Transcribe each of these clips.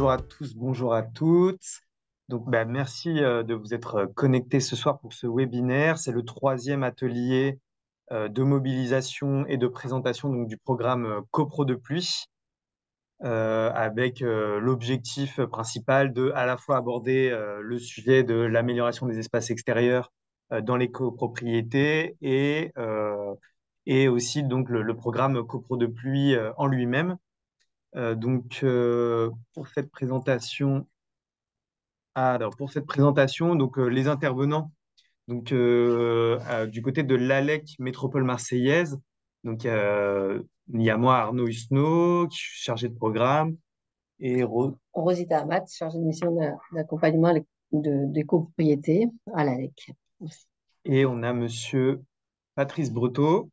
Bonjour à tous, bonjour à toutes. Donc, merci de vous être connectés ce soir pour ce webinaire. C'est le troisième atelier de mobilisation et de présentation donc, du programme CoPro de pluie, avec l'objectif principal de à la fois aborder le sujet de l'amélioration des espaces extérieurs dans les copropriétés et aussi donc le programme CoPro de pluie en lui-même. Pour cette présentation, donc les intervenants, du côté de l'ALEC Métropole Marseillaise, il y a moi Arnaud Husneau, qui suis chargé de programme, et Rosita Amat, chargée de mission d'accompagnement des copropriétés à l'ALEC. et on a Monsieur Patrice Breteau.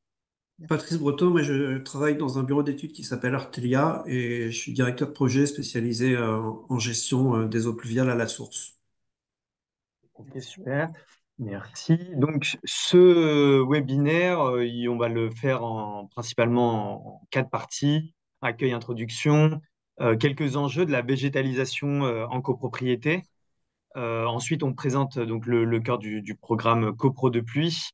Patrice Breteau, moi je travaille dans un bureau d'études qui s'appelle Artelia et je suis directeur de projet spécialisé en gestion des eaux pluviales à la source. Ok, super. Merci. Donc, ce webinaire, on va le faire principalement en quatre parties. Accueil, introduction, quelques enjeux de la végétalisation en copropriété. Ensuite, on présente donc le cœur du programme CoPro de pluie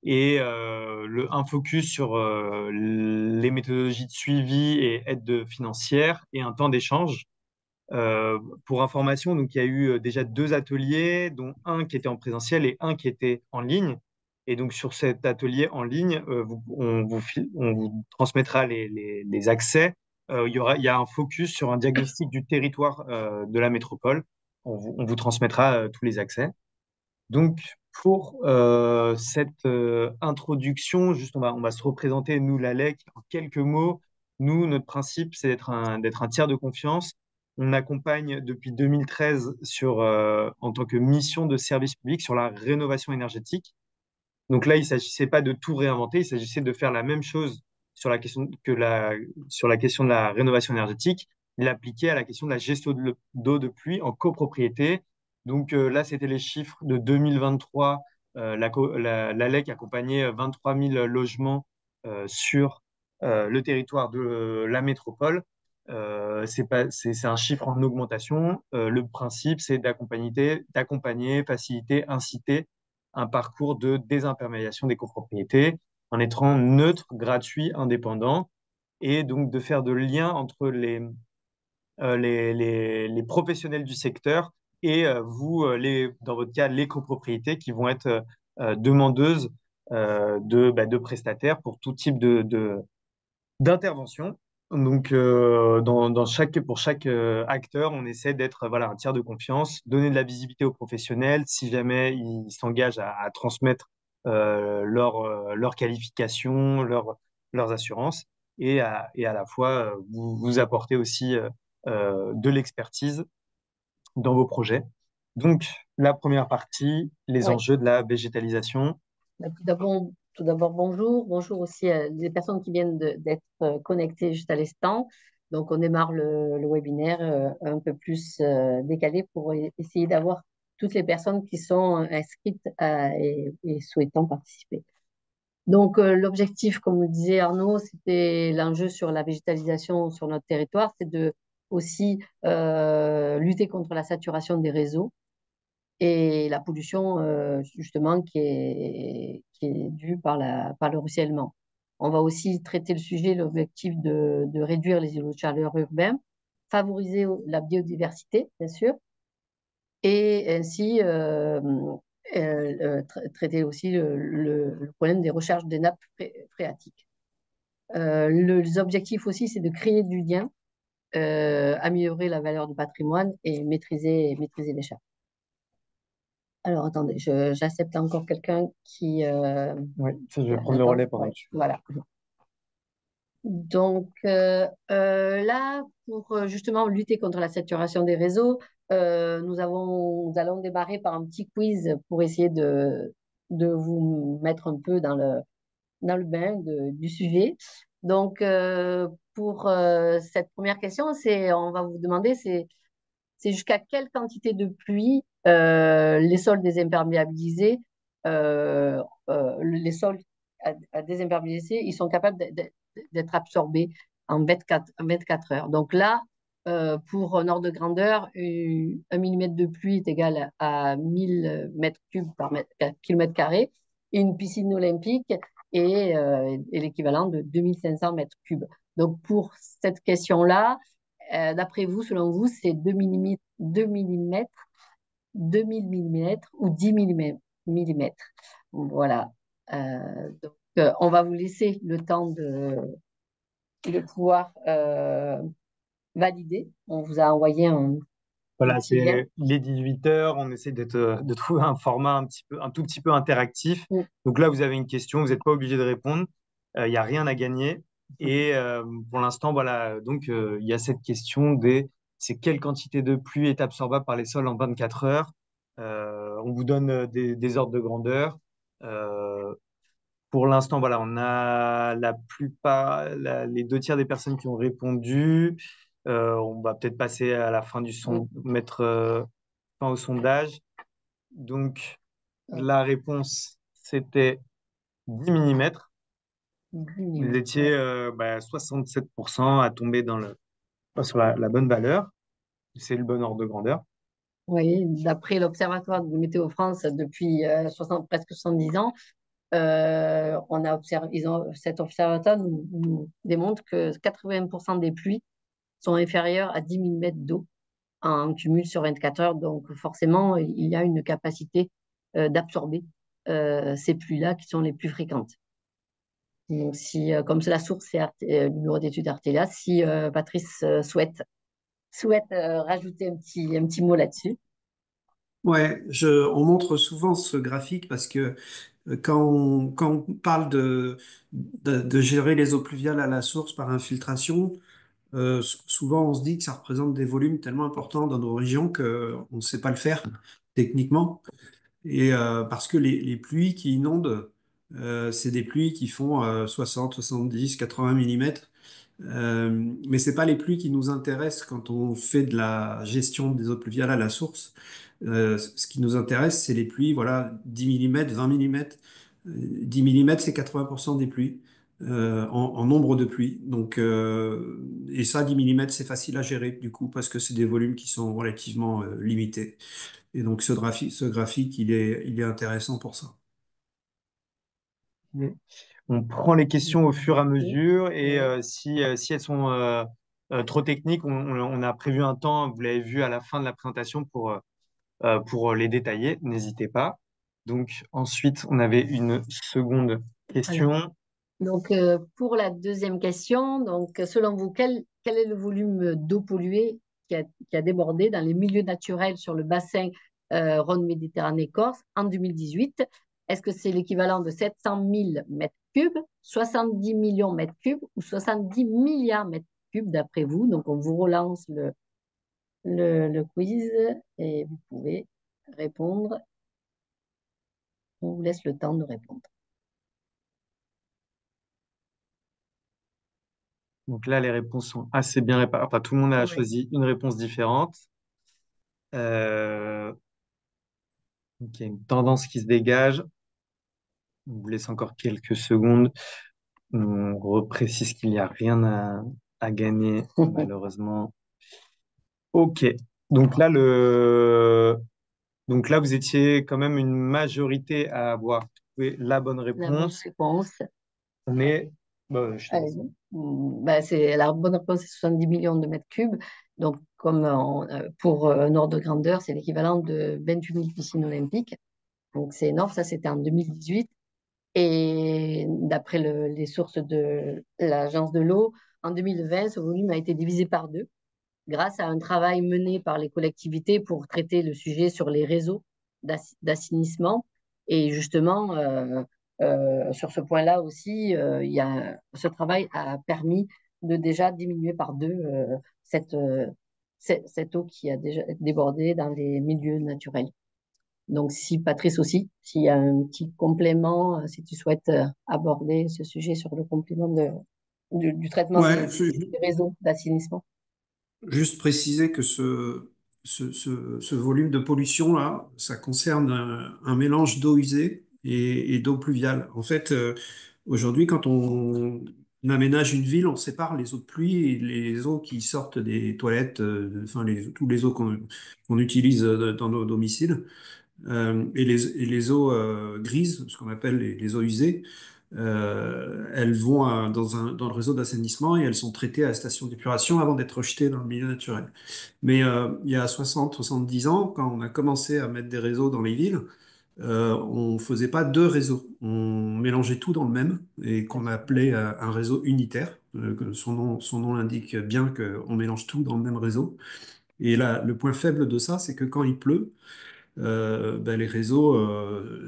et un focus sur les méthodologies de suivi et aide financière et un temps d'échange. Pour information, donc il y a eu déjà deux ateliers, dont un qui était en présentiel et un qui était en ligne. Et donc sur cet atelier en ligne, on vous transmettra les accès. Il y a un focus sur un diagnostic du territoire de la métropole. On vous transmettra tous les accès. Donc pour cette introduction, juste on va se représenter, nous, l'ALEC, en quelques mots. Nous, notre principe, c'est d'être un tiers de confiance. On accompagne depuis 2013 en tant que mission de service public sur la rénovation énergétique. Donc là, il ne s'agissait pas de tout réinventer, il s'agissait de faire la même chose sur la question de la rénovation énergétique, l'appliquer à la question de la gestion d'eau de pluie en copropriété. Donc là, c'était les chiffres de 2023. L'ALEC accompagnait 23 000 logements sur le territoire de la métropole. C'est un chiffre en augmentation. Le principe, c'est d'accompagner, faciliter, inciter un parcours de désimperméabilisation des copropriétés en étant neutre, gratuit, indépendant, et donc de faire de lien entre les professionnels du secteur et vous, dans votre cas, les copropriétés qui vont être demandeuses de prestataires pour tout type d'intervention. Donc, pour chaque acteur, on essaie d'être voilà, un tiers de confiance, donner de la visibilité aux professionnels si jamais ils s'engagent à transmettre leur qualification, leurs assurances, et à la fois vous apporter aussi de l'expertise dans vos projets. Donc, la première partie, les Ouais. enjeux de la végétalisation. Tout d'abord, bonjour. Bonjour aussi à les personnes qui viennent d'être connectées juste à l'instant. Donc, on démarre le webinaire un peu plus décalé pour essayer d'avoir toutes les personnes qui sont inscrites et souhaitant participer. Donc, l'objectif, comme le disait Arnaud, c'était l'enjeu sur la végétalisation sur notre territoire, c'est de aussi lutter contre la saturation des réseaux et la pollution, justement, qui est due par le ruissellement. On va aussi traiter le sujet, l'objectif de réduire les îlots de chaleur urbains, favoriser la biodiversité, bien sûr, et ainsi traiter aussi le problème des recharges des nappes phréatiques. Les objectifs aussi, c'est de créer du lien, améliorer la valeur du patrimoine et maîtriser les charges. Alors, attendez, j'accepte encore quelqu'un qui... Oui, je vais prendre le relais pendant ouais, que tu... voilà. Donc, là, pour justement lutter contre la saturation des réseaux, nous allons démarrer par un petit quiz pour essayer de vous mettre un peu dans le bain du sujet. Donc, pour cette première question, on va vous demander, c'est jusqu'à quelle quantité de pluie les sols désimperméabilisés, les sols à désimperméabiliser, ils sont capables d'être absorbés en 24 heures. Donc là, pour un ordre de grandeur, 1 millimètre de pluie est égal à 1000 mètres cubes par kilomètre carré. Et une piscine olympique est l'équivalent de 2500 mètres cubes. Donc, pour cette question-là, d'après vous, selon vous, c'est 2 millimètres, 2 millimètres, 2000 millimètres ou 10 millimètres. Voilà. Donc, on va vous laisser le temps de pouvoir valider. On vous a envoyé un Voilà, petit lien. il est 18 heures, on essaie de trouver un format un tout petit peu interactif. Mm. Donc là, vous avez une question, vous n'êtes pas obligé de répondre, il n'y a rien à gagner. Et pour l'instant, voilà, donc il y a cette question c'est quelle quantité de pluie est absorbable par les sols en 24 heures. On vous donne des ordres de grandeur. Euh, pour l'instant, voilà, on a la plupart, les 2 tiers des personnes qui ont répondu. On va peut-être passer à la fin Mm. mettre fin au sondage. Donc, la réponse, c'était 10 millimètres. 10 Vous millimètres. étiez 67% à tomber sur la bonne valeur. C'est le bon ordre de grandeur. Oui, d'après l'Observatoire de Météo France, depuis presque 70 ans, on a observé, cet observatoire nous démontre que 80% des pluies sont inférieures à 10 millimètres d'eau en cumul sur 24 heures. Donc, forcément, il y a une capacité d'absorber ces pluies-là qui sont les plus fréquentes. Donc, si, comme c'est la source, c'est le bureau d'études Artelia, si Patrice souhaite rajouter un petit mot là-dessus. Ouais, on montre souvent ce graphique parce que quand on parle de gérer les eaux pluviales à la source par infiltration, souvent on se dit que ça représente des volumes tellement importants dans nos régions qu'on ne sait pas le faire techniquement. Et parce que les pluies qui inondent, c'est des pluies qui font 60, 70, 80 millimètres. Mais c'est pas les pluies qui nous intéressent quand on fait de la gestion des eaux pluviales à la source. Ce qui nous intéresse, c'est les pluies, voilà, 10 millimètres, 20 millimètres. 10 millimètres, c'est 80% des pluies en nombre de pluies. Donc, et ça, 10 millimètres, c'est facile à gérer du coup parce que c'est des volumes qui sont relativement limités. Et donc, ce graphique, il est intéressant pour ça. On prend les questions au fur et à mesure et Ouais. si elles sont trop techniques, on a prévu un temps, vous l'avez vu à la fin de la présentation pour les détailler, n'hésitez pas. Donc ensuite, on avait une seconde Alors, question. donc, pour la deuxième question, donc, selon vous, quel est le volume d'eau polluée qui a débordé dans les milieux naturels sur le bassin Rhône-Méditerranée-Corse en 2018? Est-ce que c'est l'équivalent de 700 000 mètres cubes, 70 millions de mètres cubes ou 70 milliards de mètres cubes d'après vous? Donc, on vous relance le quiz et vous pouvez répondre. On vous laisse le temps de répondre. Donc là, les réponses sont assez bien réparties. Enfin, tout le monde a Oui. choisi une réponse différente. Euh, donc, il y a une tendance qui se dégage. On vous laisse encore quelques secondes. On reprécise qu'il n'y a rien à gagner, malheureusement. Ok. Donc là, Donc là, vous étiez quand même une majorité à avoir trouvé la bonne La bonne réponse. réponse. On est... Bah, je te laisse. Allez-y. La bonne réponse, c'est 70 millions de mètres cubes. Donc, comme pour un ordre de grandeur, c'est l'équivalent de 28 000 piscines olympiques. Donc, c'est énorme. Ça, c'était en 2018. Et d'après les sources de l'Agence de l'eau, en 2020, ce volume a été divisé par deux grâce à un travail mené par les collectivités pour traiter le sujet sur les réseaux d'assainissement. Et justement, sur ce point-là aussi, ce travail a permis de déjà diminuer par deux cette eau qui a déjà débordé dans les milieux naturels. Donc, si Patrice aussi, s'il y a un petit complément, si tu souhaites aborder ce sujet sur le complément du traitement Ouais, des réseaux d'assainissement. juste préciser que ce volume de pollution-là, ça concerne un mélange d'eau usée et d'eau pluviale. En fait, aujourd'hui, on aménage une ville, on sépare les eaux de pluie et les eaux qui sortent des toilettes, enfin tous les eaux qu'on utilise dans nos domiciles. Et les eaux grises, ce qu'on appelle les eaux usées, elles vont dans le réseau d'assainissement et elles sont traitées à la station d'épuration avant d'être rejetées dans le milieu naturel. Mais il y a 60-70 ans, quand on a commencé à mettre des réseaux dans les villes, on faisait pas deux réseaux. On mélangeait tout dans le même et qu'on appelait un réseau unitaire. Que son nom l'indique bien qu'on mélange tout dans le même réseau. Et là, le point faible de ça, c'est que quand il pleut, ben, les réseaux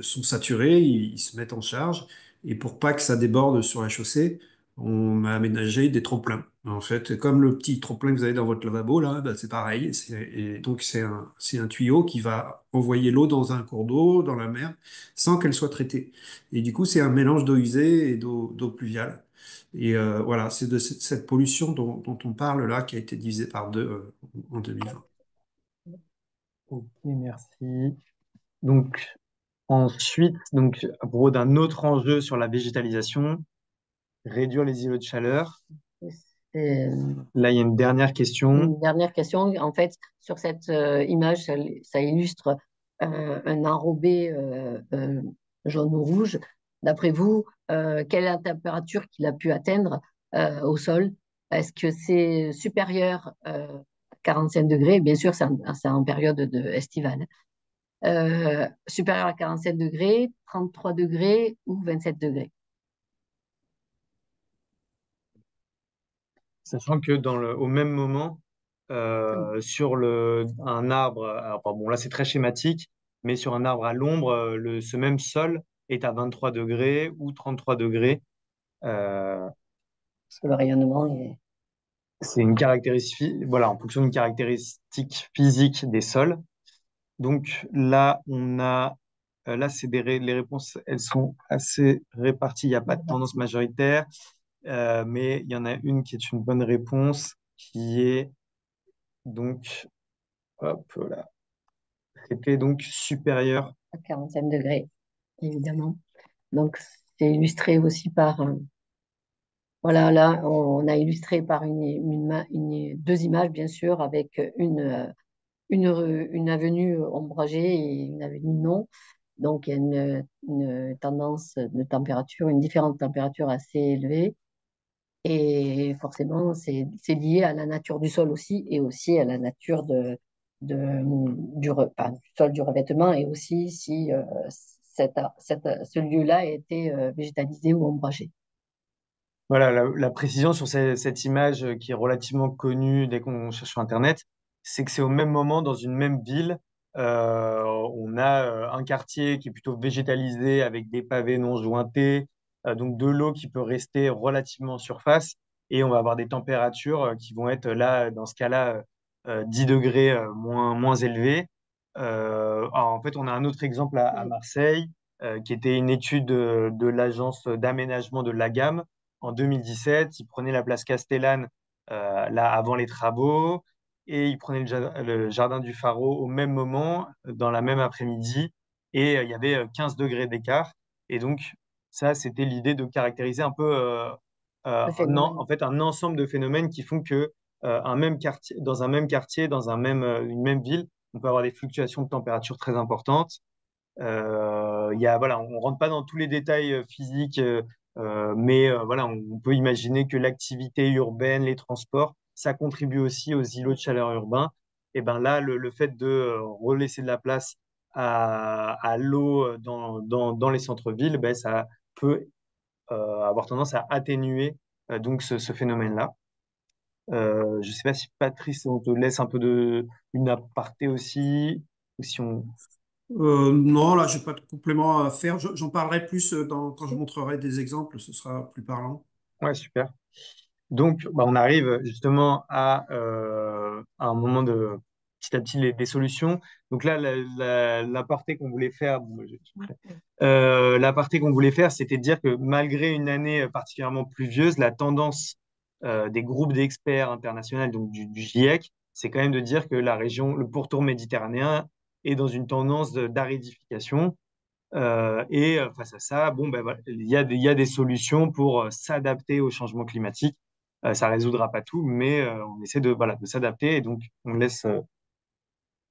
sont saturés, ils se mettent en charge, et pour pas que ça déborde sur la chaussée, on a aménagé des trop-pleins. En fait, comme le petit trop-plein que vous avez dans votre lavabo, là, ben, c'est pareil. Et donc, c'est un tuyau qui va envoyer l'eau dans un cours d'eau, dans la mer, sans qu'elle soit traitée. Et du coup, c'est un mélange d'eau usée et d'eau pluviale. Et voilà, c'est de cette pollution dont on parle là, qui a été divisée par deux en 2020. Ok, merci. Donc, ensuite, donc, à propos d'un autre enjeu sur la végétalisation, réduire les îlots de chaleur. C'est Là, il y a une dernière question. une dernière question. En fait, sur cette image, ça illustre un enrobé jaune ou rouge. D'après vous, quelle est la température qu'il a pu atteindre au sol? Est-ce que c'est supérieur à 45 degrés? Bien sûr, c'est en période estivale. Supérieur à 47 degrés, 33 degrés ou 27 degrés. Sachant que au même moment, sur un arbre, alors, bon, là c'est très schématique, mais sur un arbre à l'ombre, ce même sol est à 23 degrés ou 33 degrés. Euh, Parce que le rayonnement est... c'est une caractéristique, voilà, en fonction d'une caractéristique physique des sols. Donc là, là c'est les réponses, elles sont assez réparties. Il n'y a pas de tendance majoritaire, mais il y en a une qui est une bonne réponse, qui est donc, hop là, c'était donc supérieur. à 45 degrés, évidemment. Donc, c'est illustré aussi par, voilà, là, on a illustré par deux images, bien sûr, avec une avenue ombragée et une avenue non. Donc, il y a une tendance de température, une différente température assez élevée. Et forcément, c'est lié à la nature du sol aussi et aussi à la nature enfin, du sol, du revêtement et aussi si ce lieu-là a été végétalisé ou ombragé. Voilà, la précision sur cette image qui est relativement connue dès qu'on cherche sur Internet, c'est que c'est au même moment, dans une même ville, on a un quartier qui est plutôt végétalisé avec des pavés non jointés, donc de l'eau qui peut rester relativement en surface, et on va avoir des températures qui vont être là, dans ce cas-là, 10 degrés moins élevées. Alors, en fait, on a un autre exemple à Marseille, qui était une étude de l'agence d'aménagement de l'AGAM en 2017. Il prenait la place Castellane là avant les travaux et il prenait le jardin du Pharaon au même moment, dans la même après-midi. Et il y avait 15 degrés d'écart. Et donc, ça, c'était l'idée de caractériser un peu Le phénomène. en fait, un ensemble de phénomènes qui font que un même quartier, dans un même quartier, dans une même ville, on peut avoir des fluctuations de température très importantes. Voilà, on rentre pas dans tous les détails physiques, mais voilà, on peut imaginer que l'activité urbaine, les transports, ça contribue aussi aux îlots de chaleur urbains. Et ben là, le fait de relaisser de la place à l'eau dans les centres-villes, ben, ça peut avoir tendance à atténuer donc ce phénomène-là. Je sais pas si Patrice, on te laisse un peu une aparté aussi, ou si on... Non, là, j'ai pas de complément à faire. J'en parlerai plus quand je montrerai des exemples, ce sera plus parlant. Ouais, super. Donc, bah, on arrive justement à un moment de petit à petit des solutions. Donc là, l'aparté qu'on voulait faire, bon, l'aparté qu'on voulait faire, c'était de dire que malgré une année particulièrement pluvieuse, la tendance des groupes d'experts internationaux, donc du GIEC, c'est quand même de dire que la région, le pourtour méditerranéen, est dans une tendance d'aridification. Face à ça, bon, ben, voilà, il y a des solutions pour s'adapter au changement climatique. Ça résoudra pas tout, mais on essaie voilà, de s'adapter et donc on laisse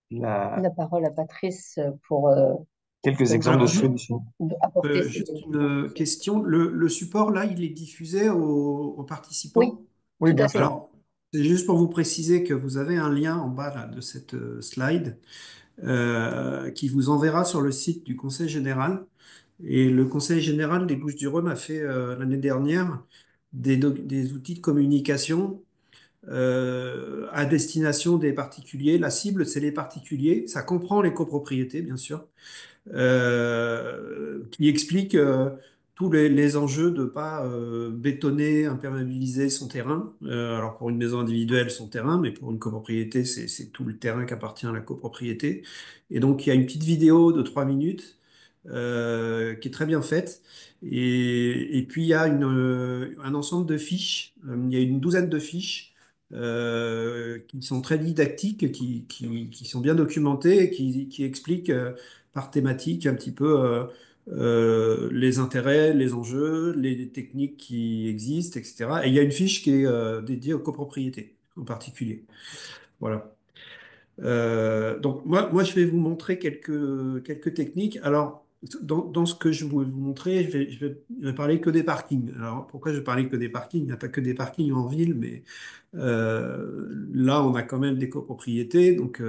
la- La parole à Patrice pour quelques exemples de Alors, solutions. apporter ses juste une interventions. question. Le support, là, il est diffusé aux Oui, participants? Oui, tout bien à fait. sûr. Alors, c'est juste pour vous préciser que vous avez un lien en bas là, de cette slide qui vous enverra sur le site du Conseil général. Et le Conseil général des Bouches-du-Rhône a fait l'année dernière des outils de communication à destination des particuliers. La cible, c'est les particuliers. Ça comprend les copropriétés, bien sûr, qui explique tous les enjeux de ne pas bétonner, imperméabiliser son terrain. Alors pour une maison individuelle, son terrain, mais pour une copropriété, c'est tout le terrain qui appartient à la copropriété. Et donc il y a une petite vidéo de 3 minutes qui est très bien faite. Et puis il y a un ensemble de fiches, il y a une douzaine de fiches qui sont très didactiques, qui sont bien documentées et qui expliquent par thématique un petit peu les intérêts, les enjeux, les techniques qui existent, etc. Et il y a une fiche qui est dédiée aux copropriétés en particulier. Voilà. Donc moi, je vais vous montrer quelques techniques. Alors, dans ce que je vais vous montrer, je vais parler que des parkings. Alors, pourquoi je parlais que des parkings? Il n'y a pas que des parkings en ville, mais là, on a quand même des copropriétés, donc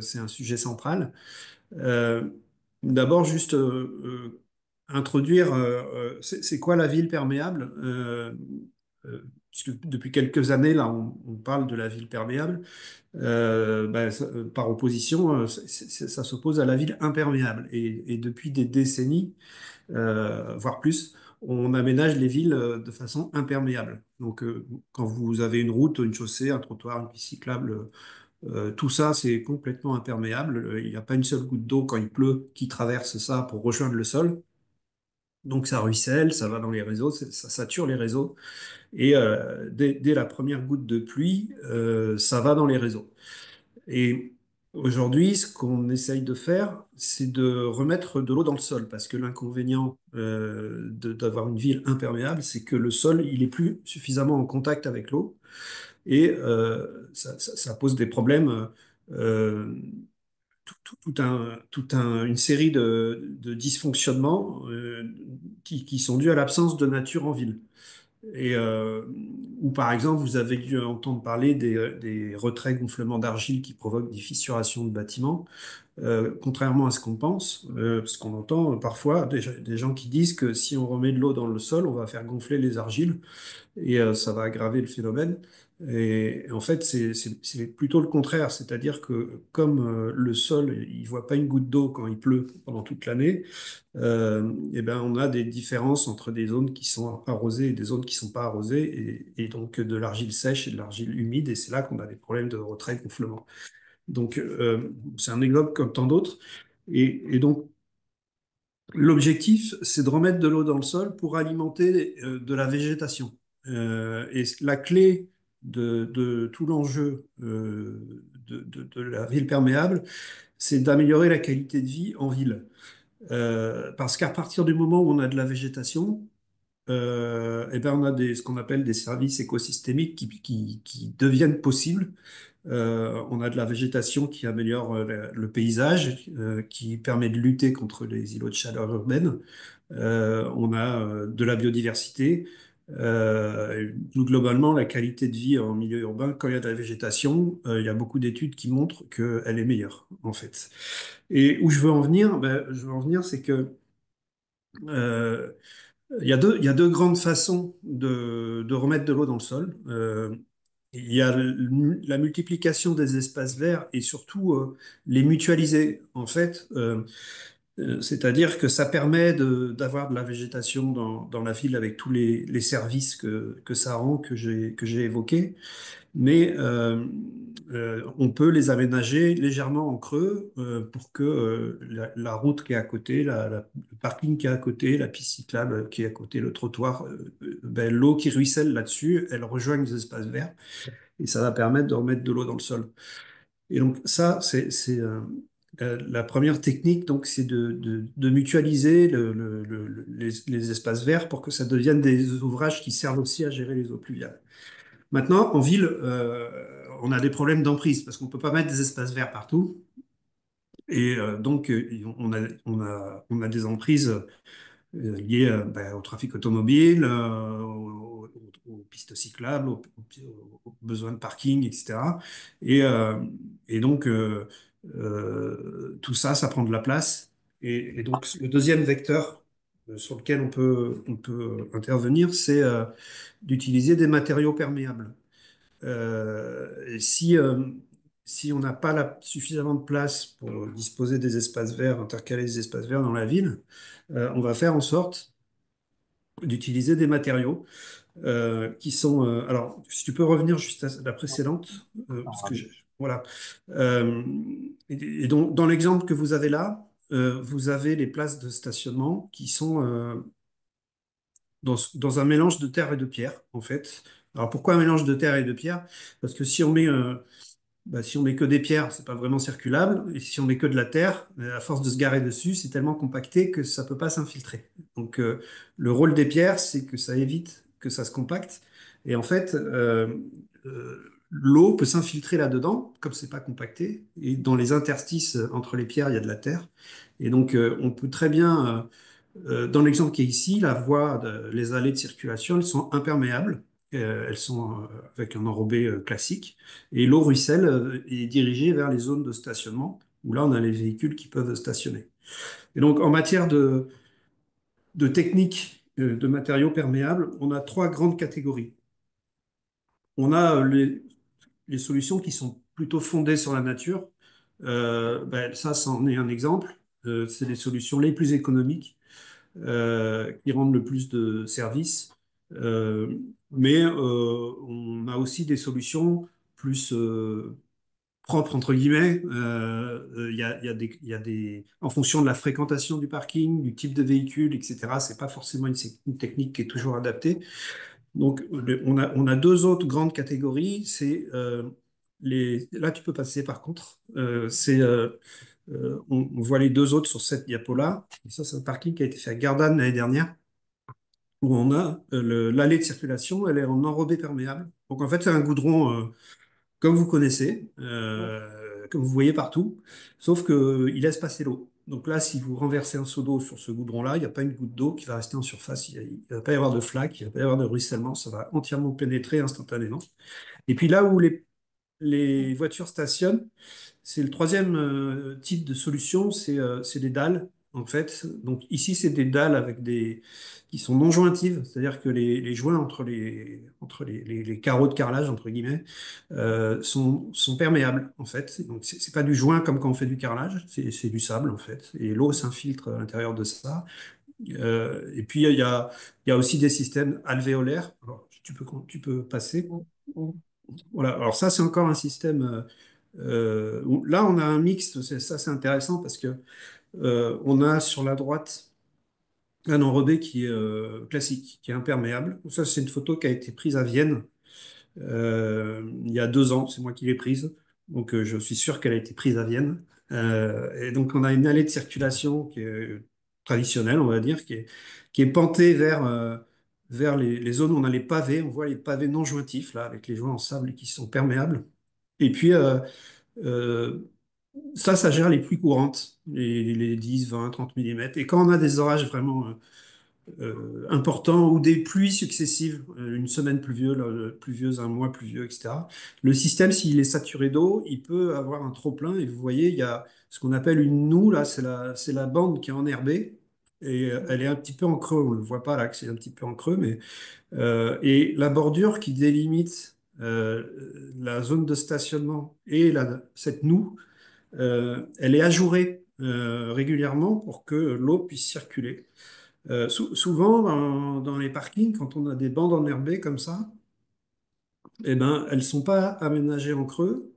c'est un sujet central. Euh, D'abord, juste introduire, c'est quoi la ville perméable? Puisque depuis quelques années, là, on parle de la ville perméable. Par opposition, ça s'oppose à la ville imperméable. Et depuis des décennies, voire plus, on aménage les villes de façon imperméable. Donc, quand vous avez une route, une chaussée, un trottoir, une piste cyclable, tout ça, c'est complètement imperméable. Il n'y a pas une seule goutte d'eau quand il pleut qui traverse ça pour rejoindre le sol. Donc, ça ruisselle, ça va dans les réseaux, ça sature les réseaux. Et dès la première goutte de pluie, ça va dans les réseaux. Et aujourd'hui, ce qu'on essaye de faire, c'est de remettre de l'eau dans le sol, parce que l'inconvénient d'avoir une ville imperméable, c'est que le sol, il est plus suffisamment en contact avec l'eau, et ça pose des problèmes, euh, une série de dysfonctionnements qui sont dus à l'absence de nature en ville. Et ou par exemple, vous avez dû entendre parler des retraits gonflements d'argile qui provoquent des fissurations de bâtiments. Contrairement à ce qu'on pense, parce qu'on entend parfois des gens qui disent que si on remet de l'eau dans le sol, on va faire gonfler les argiles et ça va aggraver le phénomène. Et en fait, c'est plutôt le contraire, c'est-à-dire que comme le sol, il voit pas une goutte d'eau quand il pleut pendant toute l'année, eh ben, on a des différences entre des zones qui sont arrosées et des zones qui sont pas arrosées, et donc de l'argile sèche et de l'argile humide, et c'est là qu'on a des problèmes de retrait gonflement. Donc, c'est un exemple comme tant d'autres. Et donc, l'objectif, c'est de remettre de l'eau dans le sol pour alimenter de la végétation. Et la clé de tout l'enjeu de la ville perméable, c'est d'améliorer la qualité de vie en ville. Parce qu'à partir du moment où on a de la végétation, eh ben on a ce qu'on appelle des services écosystémiques qui deviennent possibles. On a de la végétation qui améliore le paysage, qui permet de lutter contre les îlots de chaleur urbaine. On a de la biodiversité. Globalement, la qualité de vie en milieu urbain, quand il y a de la végétation, il y a beaucoup d'études qui montrent qu'elle est meilleure, en fait. Et où je veux en venir, ben, je veux en venir, c'est que euh, il y a deux grandes façons de remettre de l'eau dans le sol. Il y a la multiplication des espaces verts et surtout les mutualiser. En fait, c'est-à-dire que ça permet d'avoir de la végétation dans la ville avec tous les services que ça rend, que j'ai évoqués, mais on peut les aménager légèrement en creux pour que la route qui est à côté, le parking qui est à côté, la piste cyclable qui est à côté, le trottoir, ben, l'eau qui ruisselle là-dessus, elle rejoigne les espaces verts et ça va permettre de remettre de l'eau dans le sol. Et donc ça, La première technique, donc, c'est de mutualiser les espaces verts pour que ça devienne des ouvrages qui servent aussi à gérer les eaux pluviales. Maintenant, en ville, on a des problèmes d'emprise parce qu'on ne peut pas mettre des espaces verts partout. Et donc, on a des emprises liées au trafic automobile, aux pistes cyclables, aux besoins de parking, etc. Et, euh, et donc, tout ça, ça prend de la place. Et donc, le deuxième vecteur sur lequel on peut intervenir, c'est d'utiliser des matériaux perméables. Si on n'a pas suffisamment de place pour disposer des espaces verts, intercaler les espaces verts dans la ville, on va faire en sorte d'utiliser des matériaux qui sont. Alors, si tu peux revenir juste à la précédente, parce que voilà. Euh, et donc, dans l'exemple que vous avez là, vous avez les places de stationnement qui sont dans un mélange de terre et de pierre, en fait. Alors, pourquoi un mélange de terre et de pierre? Parce que si on met que des pierres, c'est pas vraiment circulable. Et si on met que de la terre, à force de se garer dessus, c'est tellement compacté que ça peut pas s'infiltrer. Donc, le rôle des pierres, c'est que ça évite que ça se compacte. Et en fait, l'eau peut s'infiltrer là-dedans, comme c'est pas compacté. Et dans les interstices entre les pierres, il y a de la terre. Et donc, on peut très bien, dans l'exemple qui est ici, les allées de circulation, elles sont imperméables. Elles sont avec un enrobé classique. Et l'eau ruisselle est dirigée vers les zones de stationnement, où là, on a les véhicules qui peuvent stationner. Et donc, en matière de techniques de matériaux perméables, on a trois grandes catégories. On a les solutions qui sont plutôt fondées sur la nature. Ça, c'en est un exemple. C'est les solutions les plus économiques qui rendent le plus de services. Euh, mais on a aussi des solutions plus propre entre guillemets. Il y a en fonction de la fréquentation du parking, du type de véhicule, etc. C'est pas forcément une technique qui est toujours adaptée. Donc, on a deux autres grandes catégories. Là, tu peux passer par contre. On voit les deux autres sur cette diapo-là. Et ça, c'est un parking qui a été fait à Gardanne l'année dernière, où on a l'allée de circulation, elle est en enrobé perméable. Donc, en fait, c'est un goudron comme vous connaissez, comme vous voyez partout, sauf qu'il laisse passer l'eau. Donc là, si vous renversez un seau d'eau sur ce goudron-là, il n'y a pas une goutte d'eau qui va rester en surface. Il ne va pas y avoir de flaque, il ne va pas y avoir de ruissellement, ça va entièrement pénétrer instantanément. Et puis là où les voitures stationnent, c'est le troisième type de solution, c'est des dalles, en fait. Donc ici, c'est des dalles qui sont non jointives, c'est-à-dire que les joints entre les carreaux de carrelage, entre guillemets, sont perméables, en fait. Donc c'est pas du joint comme quand on fait du carrelage, c'est du sable, en fait. Et l'eau s'infiltre à l'intérieur de ça. Et puis il y a aussi des systèmes alvéolaires. Alors, tu peux passer. Voilà, alors ça, c'est encore un système. Où là, on a un mix, ça c'est intéressant parce que on a sur la droite un enrobé qui est classique, qui est imperméable. Ça, c'est une photo qui a été prise à Vienne il y a 2 ans, c'est moi qui l'ai prise. Donc je suis sûr qu'elle a été prise à Vienne. Et donc on a une allée de circulation qui est traditionnelle, on va dire, qui est pentée vers les zones où on a les pavés. On voit les pavés non jointifs, là, avec les joints en sable qui sont perméables. Et puis, euh, ça gère les pluies courantes, les 10, 20, 30 millimètres. Et quand on a des orages vraiment importants ou des pluies successives, une semaine pluvieuse, un mois pluvieux, etc., le système, s'il est saturé d'eau, il peut avoir un trop-plein. Et vous voyez, il y a ce qu'on appelle une noue, là, c'est la bande qui est enherbée. Et elle est un petit peu en creux, on ne le voit pas là, que c'est un petit peu en creux, et la bordure qui délimite la zone de stationnement et cette noue, elle est ajourée régulièrement pour que l'eau puisse circuler. Souvent, dans les parkings, quand on a des bandes enherbées comme ça, eh ben, elles ne sont pas aménagées en creux,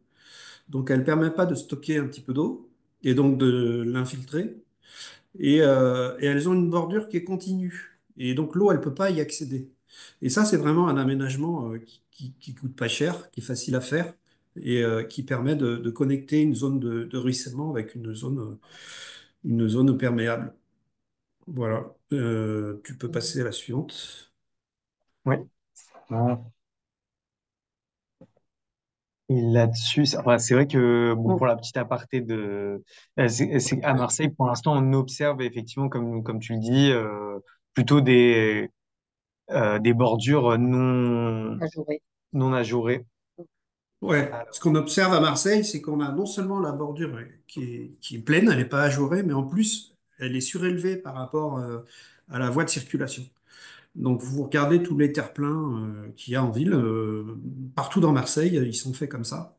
donc elles ne permettent pas de stocker un petit peu d'eau et donc de l'infiltrer. Et elles ont une bordure qui est continue. Et donc l'eau, elle ne peut pas y accéder. Et ça, c'est vraiment un aménagement qui coûte pas cher, qui est facile à faire. et qui permet de connecter une zone de ruissellement avec une zone perméable. Voilà. Tu peux passer à la suivante. Oui. Et là-dessus, enfin, c'est vrai que bon, Mm. pour la petite aparté à Marseille, pour l'instant, on observe effectivement, comme tu le dis, plutôt des bordures Ajouré. non ajourées. Ouais, ce qu'on observe à Marseille, c'est qu'on a non seulement la bordure qui est pleine, elle n'est pas ajourée, mais en plus, elle est surélevée par rapport à la voie de circulation. Donc, vous regardez tous les terre-pleins qu'il y a en ville, partout dans Marseille, ils sont faits comme ça.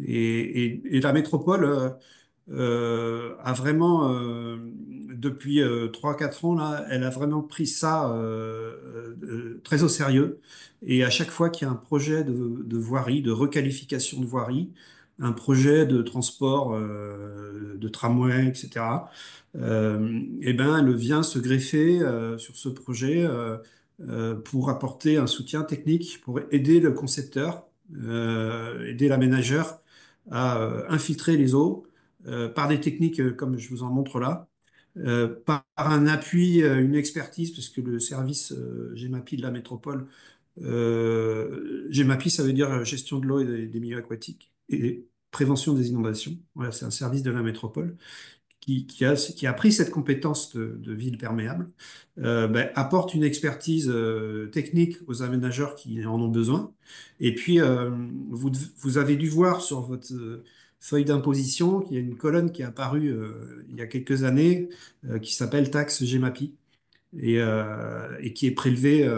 Et la métropole a vraiment, depuis 3-4 ans, là, elle a vraiment pris ça très au sérieux. Et à chaque fois qu'il y a un projet de voirie, de requalification de voirie, un projet de transport, de tramway, etc., eh ben, elle vient se greffer sur ce projet pour apporter un soutien technique, pour aider le concepteur, aider l'aménageur à infiltrer les eaux par des techniques comme je vous en montre là, par un appui, une expertise, parce que le service GEMAPI de la métropole, GEMAPI, ça veut dire gestion de l'eau et des milieux aquatiques et prévention des inondations. Voilà, c'est un service de la métropole qui a pris cette compétence de ville perméable, ben, apporte une expertise technique aux aménageurs qui en ont besoin. Et puis, vous avez dû voir sur votre feuille d'imposition qu'il y a une colonne qui est apparue il y a quelques années qui s'appelle taxe GEMAPI et qui est prélevée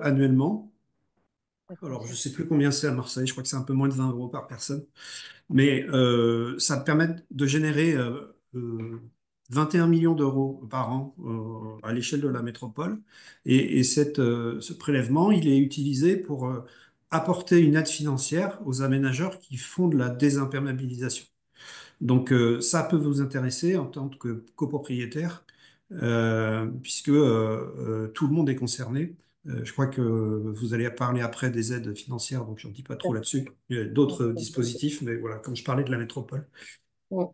annuellement. D'accord. Alors, je ne sais plus combien c'est à Marseille, je crois que c'est un peu moins de 20 euros par personne. Mais ça permet de générer 21 millions d'euros par an à l'échelle de la métropole. Ce prélèvement, il est utilisé pour apporter une aide financière aux aménageurs qui font de la désimperméabilisation. Donc ça peut vous intéresser en tant que copropriétaire, puisque tout le monde est concerné. Je crois que vous allez parler après des aides financières, donc je n'en dis pas trop là-dessus. Il y a d'autres dispositifs, mais voilà, comme je parlais de la métropole. Mm.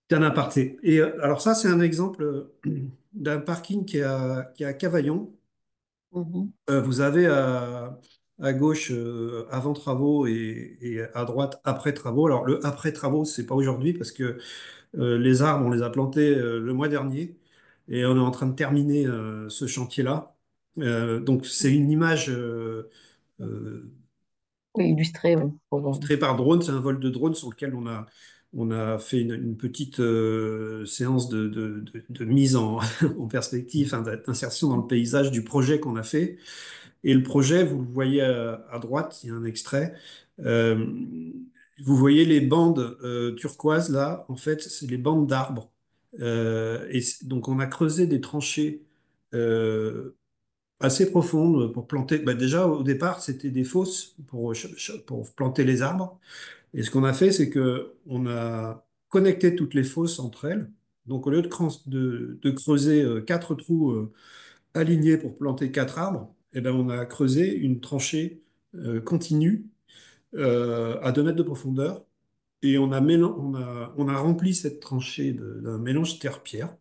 C'est un aparté. Et alors ça, c'est un exemple d'un parking qui est à Cavaillon. Mhm. Vous avez à gauche avant travaux et à droite après travaux. Alors le après travaux, c'est pas aujourd'hui parce que les arbres, on les a plantés le mois dernier et on est en train de terminer ce chantier-là. Donc c'est une image euh, Oui, illustré, oui. illustrée par drone. C'est un vol de drone sur lequel on a fait une petite séance de mise en perspective, enfin, d'insertion dans le paysage du projet qu'on a fait. Et le projet, vous le voyez à droite, il y a un extrait. Euh, Vous voyez les bandes turquoises là, en fait, c'est les bandes d'arbres. Donc on a creusé des tranchées assez profondes pour planter. Bah, déjà au départ, c'était des fosses pour planter les arbres. Et ce qu'on a fait, c'est que on a connecté toutes les fosses entre elles. Donc au lieu de creuser 4 trous alignés pour planter 4 arbres, eh ben, on a creusé une tranchée continue à 2 mètres de profondeur et on a rempli cette tranchée d'un mélange terre-pierre,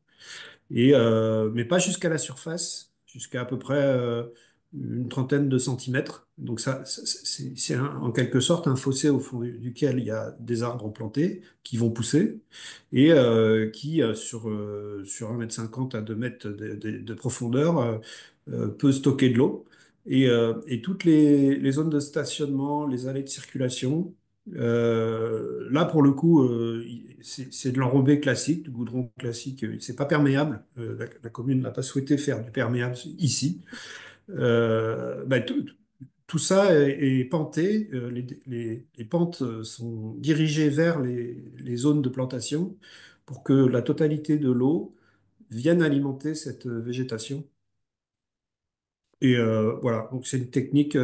mais pas jusqu'à la surface, jusqu'à à peu près une trentaine de centimètres. Donc c'est en quelque sorte un fossé au fond duquel il y a des arbres plantés qui vont pousser et qui, sur 1,50 m à 2 mètres de profondeur, peut stocker de l'eau. Et toutes les zones de stationnement, les allées de circulation, là, pour le coup, c'est de l'enrobé classique, du goudron classique. C'est pas perméable. La commune n'a pas souhaité faire du perméable ici. Bah, tout ça est penté. Les pentes sont dirigées vers les zones de plantation pour que la totalité de l'eau vienne alimenter cette végétation. Et voilà, donc c'est une technique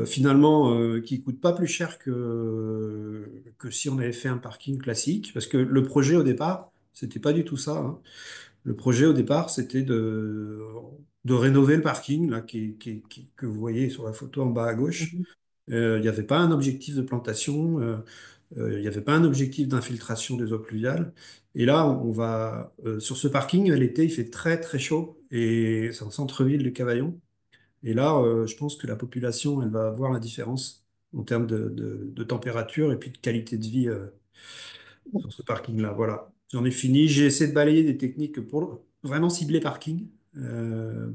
finalement qui coûte pas plus cher que si on avait fait un parking classique, parce que le projet au départ, c'était pas du tout ça, hein. Le projet au départ, c'était de rénover le parking là, que vous voyez sur la photo en bas à gauche. Mhm. Il n'y avait pas un objectif de plantation, il n'y avait pas un objectif d'infiltration des eaux pluviales. Et là, sur ce parking, l'été, il fait très très chaud et c'est en centre-ville de Cavaillon. Et là, je pense que la population, elle va voir la différence en termes de température et puis de qualité de vie sur ce parking-là. Voilà. J'en ai fini. J'ai essayé de balayer des techniques pour vraiment cibler parking,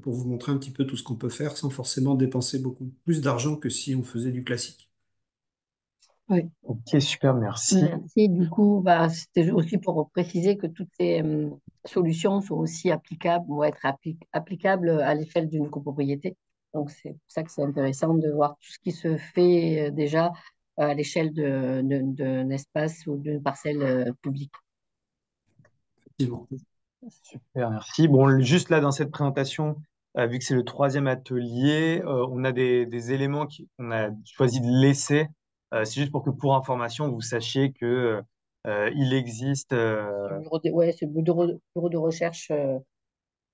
pour vous montrer un petit peu tout ce qu'on peut faire sans forcément dépenser beaucoup plus d'argent que si on faisait du classique. Oui. Ok, super, merci. Merci. Du coup, bah, c'était aussi pour préciser que toutes ces solutions sont aussi applicables ou être applicables à l'échelle d'une copropriété. Donc, c'est pour ça que c'est intéressant de voir tout ce qui se fait déjà à l'échelle d'un espace ou d'une parcelle publique. Effectivement. Super, merci. Bon, juste là, dans cette présentation, vu que c'est le troisième atelier, on a des éléments qu'on a choisi de laisser. C'est juste pour que, pour information, vous sachiez que il existe. Ouais, ce bureau de recherche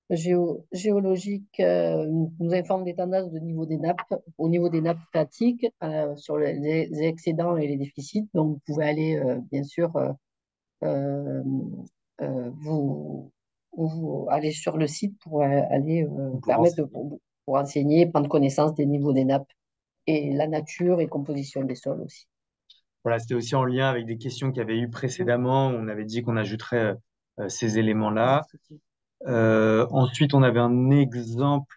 géologique nous informe des tendances de niveau des nappes, au niveau des nappes phréatiques, sur les excédents et les déficits. Donc, vous pouvez aller, bien sûr, euh, vous, aller sur le site pour aller Pour permettre enseigner. pour enseigner, prendre connaissance des niveaux des nappes et la nature et composition des sols aussi. Voilà, c'était aussi en lien avec des questions qu'il y avait eu précédemment. On avait dit qu'on ajouterait ces éléments-là. Ensuite, on avait un exemple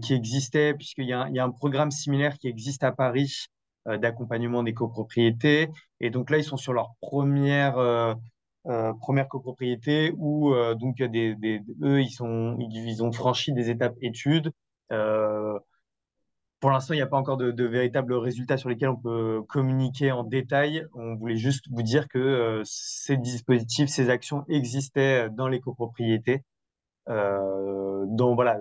qui existait, il y a un programme similaire qui existe à Paris d'accompagnement des copropriétés. Et donc là, ils sont sur leur première copropriété où donc eux, ils ont franchi des étapes études. Euh, pour l'instant, il n'y a pas encore de véritables résultats sur lesquels on peut communiquer en détail. On voulait juste vous dire que ces dispositifs, ces actions existaient dans les copropriétés. Donc voilà,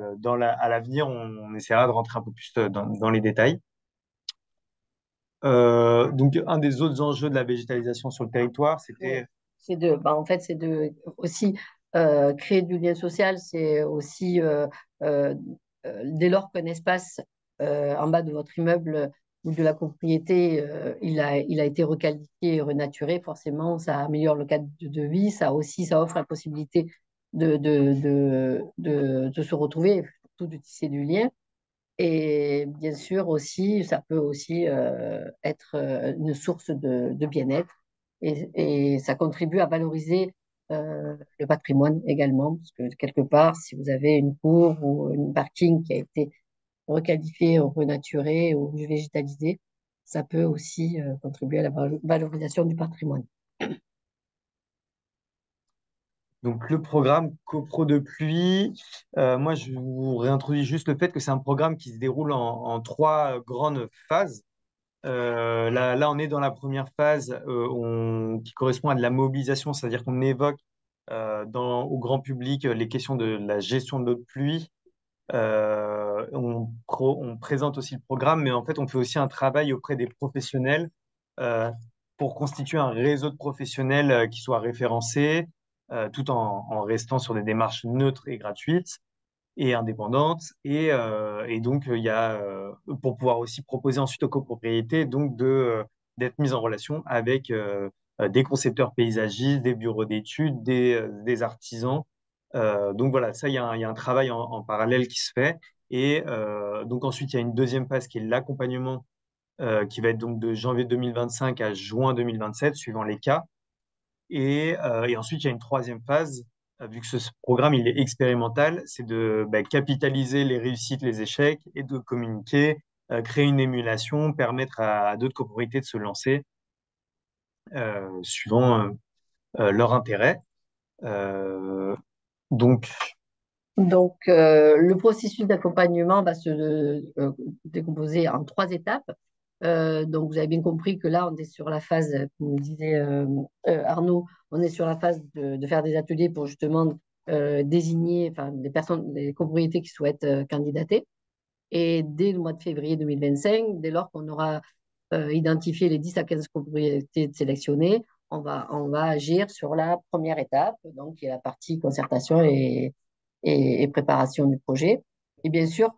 à l'avenir, on essaiera de rentrer un peu plus dans les détails. Donc un des autres enjeux de la végétalisation sur le territoire, Ouais. c'était En fait, c'est de aussi créer du lien social. C'est aussi euh, dès lors qu'un espace en bas de votre immeuble ou de la propriété, il a été requalifié et renaturé, forcément, ça améliore le cadre de vie. Ça aussi, ça offre la possibilité de se retrouver, et surtout de tisser du lien. Et bien sûr aussi, ça peut aussi être une source de bien-être et ça contribue à valoriser le patrimoine également, parce que quelque part, si vous avez une cour ou une parking qui a été requalifiée, ou renaturée ou végétalisée, ça peut aussi contribuer à la valorisation du patrimoine. donc le programme CoPro de pluie. Moi, je vous réintroduis juste le fait que c'est un programme qui se déroule en trois grandes phases. Là, on est dans la première phase qui correspond à de la mobilisation, c'est-à-dire qu'on évoque au grand public les questions de la gestion de l'eau de pluie. On présente aussi le programme, mais en fait, on fait aussi un travail auprès des professionnels euh, pour constituer un réseau de professionnels qui soit référencé, tout en restant sur des démarches neutres et gratuites et indépendante. Et donc, il y a, pour pouvoir aussi proposer ensuite aux copropriétés, donc d'être mis en relation avec des concepteurs paysagistes, des bureaux d'études, des artisans. Donc voilà, ça, il y a un travail en parallèle qui se fait. Et donc ensuite, il y a une deuxième phase qui est l'accompagnement, qui va être donc de janvier 2025 à juin 2027, suivant les cas. Et ensuite, il y a une troisième phase, vu que ce programme il est expérimental, c'est de capitaliser les réussites, les échecs et de communiquer, créer une émulation, permettre à d'autres copropriétés de se lancer suivant leur intérêt. Euh, donc, Donc, le processus d'accompagnement va se décomposer en trois étapes. Donc, vous avez bien compris que là, on est sur la phase, comme le disait Arnaud, on est sur la phase de faire des ateliers pour justement désigner enfin, les personnes, les copropriétés qui souhaitent candidater. Et dès le mois de février 2025, dès lors qu'on aura identifié les 10 à 15 copropriétés sélectionnées, on va agir sur la première étape, donc qui est la partie concertation et préparation du projet. Et bien sûr,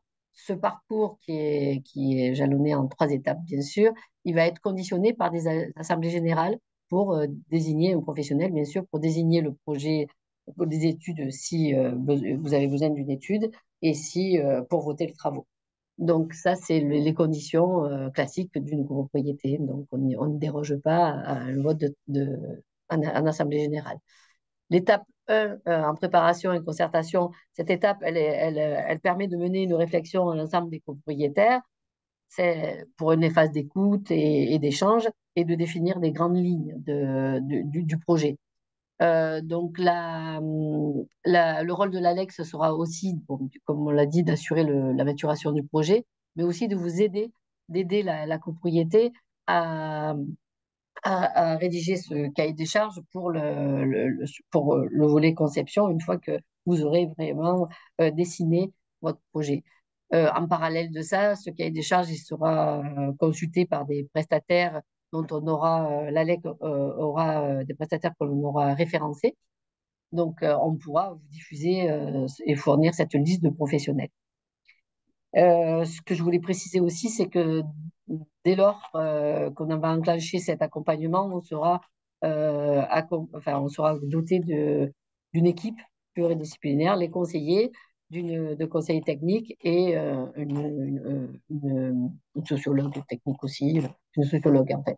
ce parcours qui est jalonné en 3 étapes, bien sûr, il va être conditionné par des assemblées générales pour désigner un professionnel, bien sûr, pour désigner le projet, pour des études si vous avez besoin d'une étude et si pour voter le travaux. Donc ça, c'est les conditions classiques d'une copropriété. Donc on ne déroge pas à un vote en assemblée générale. L'étape 1, en préparation et concertation, cette étape, elle permet de mener une réflexion à l'ensemble des copropriétaires. C'est pour une phase d'écoute et d'échange et de définir des grandes lignes du projet. Donc, le rôle de l'ALEX sera aussi, bon, comme on l'a dit, d'assurer la maturation du projet, mais aussi de vous aider, d'aider la copropriété à, à rédiger ce cahier des charges pour le volet conception, une fois que vous aurez vraiment dessiné votre projet. En parallèle de ça, ce cahier des charges il sera consulté par des prestataires dont on aura, l'ALEC aura des prestataires que l'on aura référencés. Donc, on pourra vous diffuser et fournir cette liste de professionnels. Ce que je voulais préciser aussi, c'est que dès lors qu'on va enclencher cet accompagnement, on sera doté d'une équipe pluridisciplinaire, les conseillers, de conseillers techniques et une sociologue technique aussi, une sociologue en fait.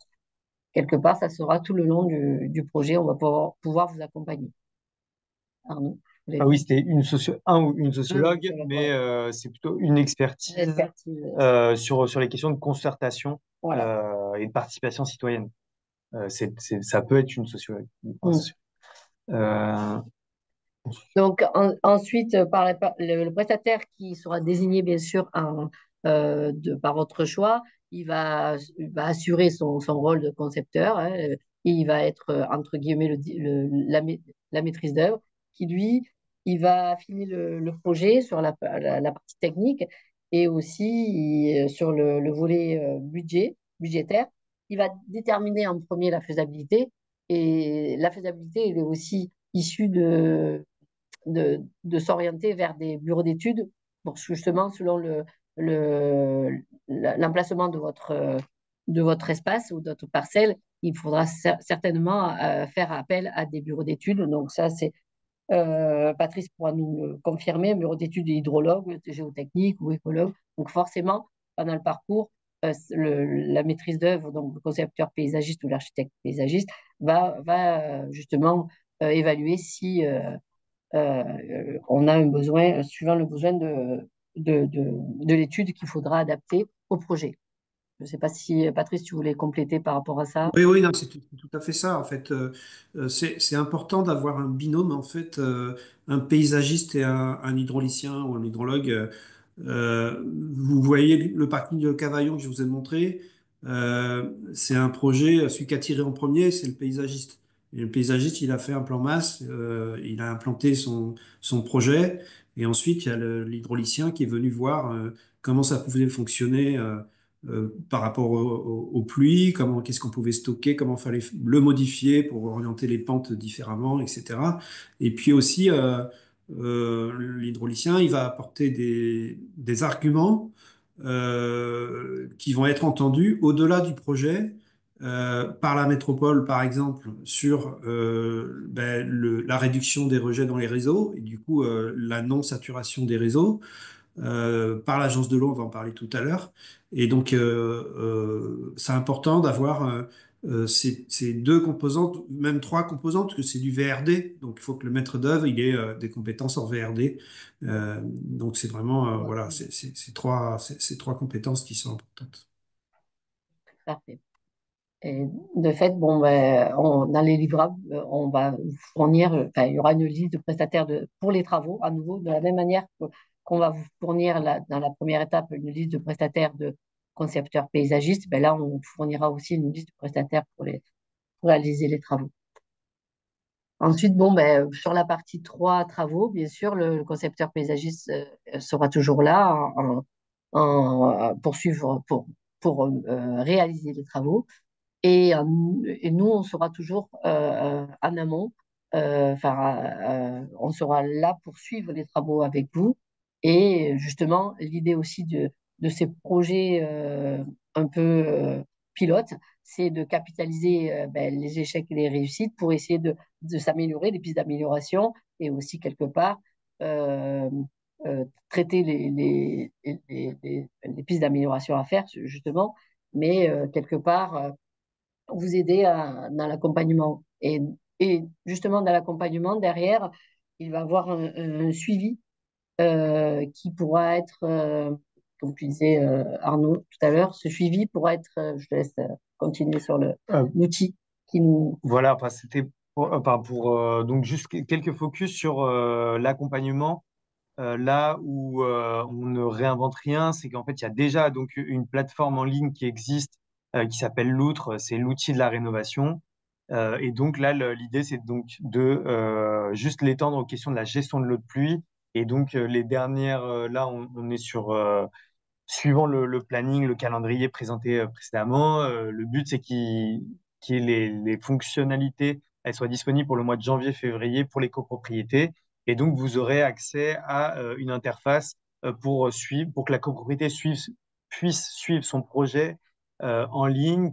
Quelque part, ça sera tout le long du projet, on va pouvoir vous accompagner. Arnaud, vous Ah voulez oui, dire c'était un ou une un sociologue, sociologue, mais voilà. c'est plutôt une expertise L'expertise, sur les questions de concertation voilà. et de participation citoyenne. Ça peut être une sociologue. Un Mm. sociologue. Euh, Donc, ensuite, le prestataire qui sera désigné, bien sûr, par votre choix, il va assurer son rôle de concepteur, hein, il va être, entre guillemets, la maîtrise d'œuvre, qui, lui, il va affiner le projet sur la partie technique et aussi sur le volet budgétaire. Il va déterminer en premier la faisabilité. Et la faisabilité, elle est aussi issue de s'orienter vers des bureaux d'études pour justement selon l'emplacement de votre espace ou de votre parcelle, il faudra certainement faire appel à des bureaux d'études. Donc ça, c'est Patrice pourra nous le confirmer, bureau d'études hydrologue, géotechnique ou écologue. Donc forcément, pendant le parcours, la maîtrise d'œuvre, donc le concepteur paysagiste ou l'architecte paysagiste, va justement évaluer si on a un besoin, suivant le besoin de l'étude qu'il faudra adapter au projet. Je ne sais pas si, Patrice, tu voulais compléter par rapport à ça. Oui, oui, non, c'est tout à fait ça. En fait, c'est important d'avoir un binôme, en fait, un paysagiste et un hydraulicien ou un hydrologue. Vous voyez le parking de Cavaillon que je vous ai montré, c'est un projet, celui qui a tiré en premier, c'est le paysagiste. Et le paysagiste, il a fait un plan masse, il a implanté son projet, et ensuite, il y a l'hydraulicien qui est venu voir comment ça pouvait fonctionner. Par rapport aux pluies, qu'est-ce qu'on pouvait stocker, comment fallait le modifier pour orienter les pentes différemment, etc. Et puis aussi, l'hydraulicien, il va apporter des arguments qui vont être entendus au-delà du projet. Par la métropole, par exemple, sur la réduction des rejets dans les réseaux et du coup la non-saturation des réseaux par l'agence de l'eau, on va en parler tout à l'heure. Et donc, c'est important d'avoir ces deux composantes, même trois composantes, parce que c'est du VRD. Donc, il faut que le maître d'œuvre il ait des compétences en VRD. Donc, c'est vraiment, voilà, ces trois compétences qui sont importantes. Parfait. Et de fait, bon, ben, dans les livrables, on va fournir, enfin, il y aura une liste de prestataires pour les travaux, à nouveau, de la même manière qu'on va vous fournir dans la première étape une liste de prestataires de concepteurs paysagistes, ben là, on fournira aussi une liste de prestataires pour réaliser les travaux. Ensuite, bon, ben, sur la partie 3 travaux, bien sûr, le concepteur paysagiste sera toujours là poursuivre, pour réaliser les travaux. Et nous, on sera toujours en amont. On sera là pour suivre les travaux avec vous Et justement, l'idée aussi de ces projets un peu pilotes, c'est de capitaliser les échecs et les réussites pour essayer de s'améliorer, des pistes d'amélioration, et aussi quelque part euh, traiter les pistes d'amélioration à faire, justement, mais quelque part vous aider dans l'accompagnement. Et justement, dans l'accompagnement, derrière, il va y avoir un suivi qui pourra être, comme tu disais, Arnaud, tout à l'heure, ce suivi pourra être, je te laisse continuer sur Euh, l'outil qui nous... voilà, enfin, c'était donc juste quelques focus sur l'accompagnement. Là où on ne réinvente rien, c'est qu'en fait, il y a déjà donc une plateforme en ligne qui existe qui s'appelle Loutre, c'est l'outil de la rénovation. Et donc là, l'idée, c'est donc de juste l'étendre aux questions de la gestion de l'eau de pluie. Et donc les dernières, là, on est sur suivant le planning, le calendrier présenté précédemment. Le but, c'est qu'il y ait les fonctionnalités, elles soient disponibles pour le mois de janvier-février pour les copropriétés. Et donc, vous aurez accès à une interface pour que la copropriété puisse suivre son projet en ligne,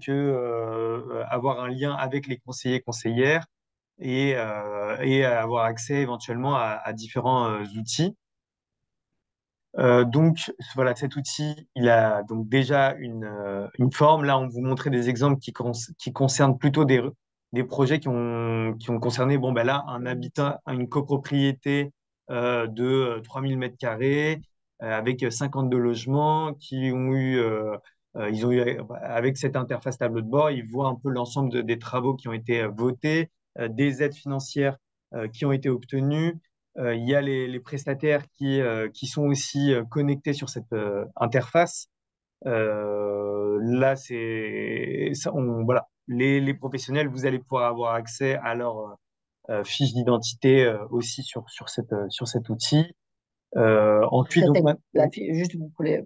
avoir un lien avec les conseillers conseillères et avoir accès éventuellement à différents outils. Donc voilà, cet outil, il a donc déjà une forme. Là, on vous montrait des exemples qui concernent plutôt des projets qui ont concerné, bon, ben là, un habitat, une copropriété de 3000 mètres carrés avec 52 logements qui ont ils ont eu, avec cette interface tableau de bord, ils voient un peu l'ensemble des travaux qui ont été votés, des aides financières qui ont été obtenues. Il y a les prestataires qui sont aussi connectés sur cette interface. Là, voilà. Les professionnels, vous allez pouvoir avoir accès à leur fiche d'identité aussi sur cet outil. Ensuite, Cette, donc, juste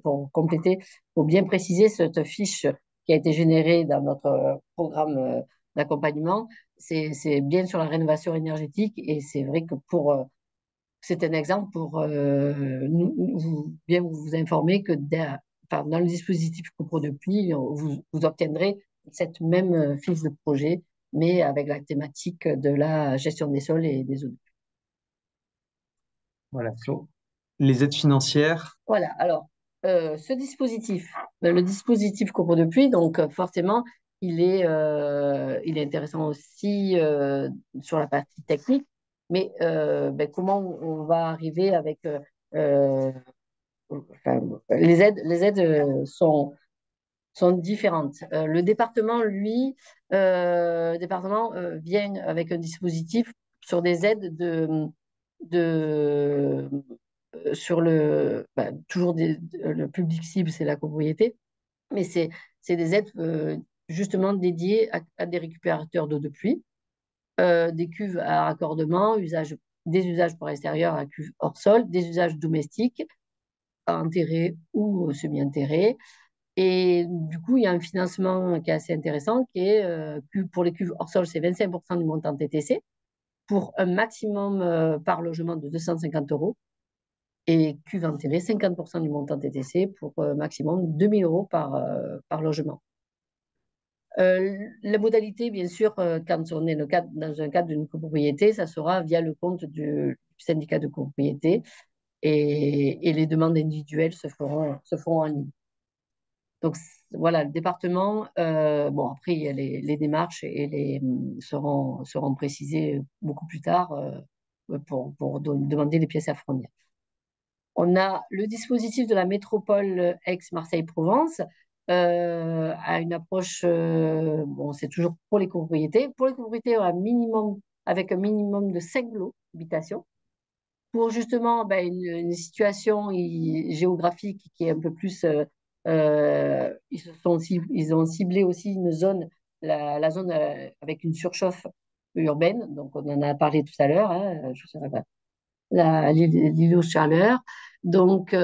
pour compléter, il faut bien préciser cette fiche qui a été générée dans notre programme d'accompagnement. C'est bien sur la rénovation énergétique et c'est vrai que c'est un exemple pour bien vous informer que enfin, dans le dispositif Copro depuis, vous obtiendrez cette même fiche de projet, mais avec la thématique de la gestion des sols et des eaux. voilà, sur les aides financières. Voilà, alors, ce dispositif, le dispositif Copro depuis, donc forcément, il est intéressant aussi sur la partie technique, mais comment on va arriver avec euh, enfin, les aides sont différentes. Le département, lui, vient avec un dispositif sur des aides de sur toujours le public cible, c'est la copropriété, mais c'est des aides justement dédiées à des récupérateurs d'eau de pluie, des cuves à raccordement, des usages pour extérieur à cuves hors sol, des usages domestiques enterrés ou semi-enterrés. Et du coup, il y a un financement qui est assez intéressant, qui est pour les cuves hors sol, c'est 25% du montant TTC, pour un maximum par logement de 250 euros. Et cuve enterrée, 50% du montant TTC pour maximum 2000 euros par logement. La modalité, bien sûr, quand on est dans un cadre d'une copropriété, ça sera via le compte du syndicat de copropriété et les demandes individuelles se feront en ligne. Donc voilà, le département, bon après il y a les démarches et seront précisées beaucoup plus tard pour demander les pièces à fournir. On a le dispositif de la métropole Aix-Marseille-Provence à une approche, bon c'est toujours pour les copropriétés. Pour les copropriétés, avec un minimum de 5 lots d'habitation pour justement une situation géographique qui est un peu plus. Ils ont ciblé aussi une zone, la zone avec une surchauffe urbaine. Donc, on en a parlé tout à l'heure, hein, l'île aux chaleurs. Donc,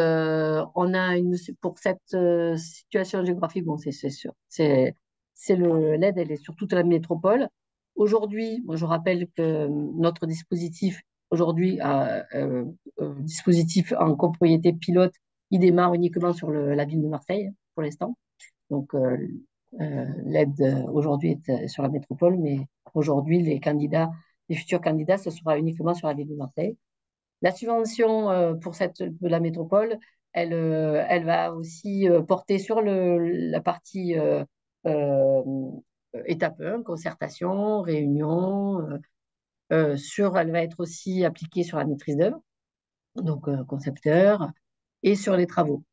pour cette situation géographique, bon, c'est sûr. L'aide, elle est sur toute la métropole. Aujourd'hui, moi, je rappelle que notre dispositif aujourd'hui, dispositif en copropriété pilote, il démarre uniquement sur la ville de Marseille pour l'instant. Donc, l'aide aujourd'hui est sur la métropole, mais aujourd'hui, les futurs candidats, ce sera uniquement sur la ville de Marseille. La subvention de la métropole, elle va aussi porter sur la partie euh, étape 1, concertation, réunion. Elle va être aussi appliquée sur la maîtrise d'œuvre, donc concepteur, et sur les travaux,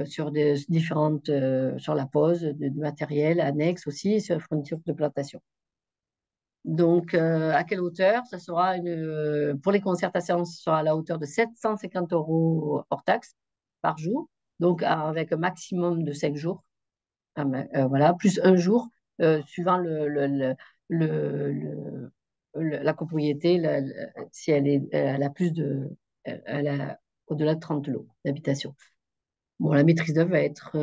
sur la pose du matériel annexe aussi, et sur la fourniture de plantation. Donc, à quelle hauteur? Pour les concertations, ce sera à la hauteur de 750 € hors taxe par jour, donc avec un maximum de 5 jours. Voilà, plus un jour, suivant la copropriété, si elle a au-delà de 30 lots d'habitation. Bon, la maîtrise d'œuvre va être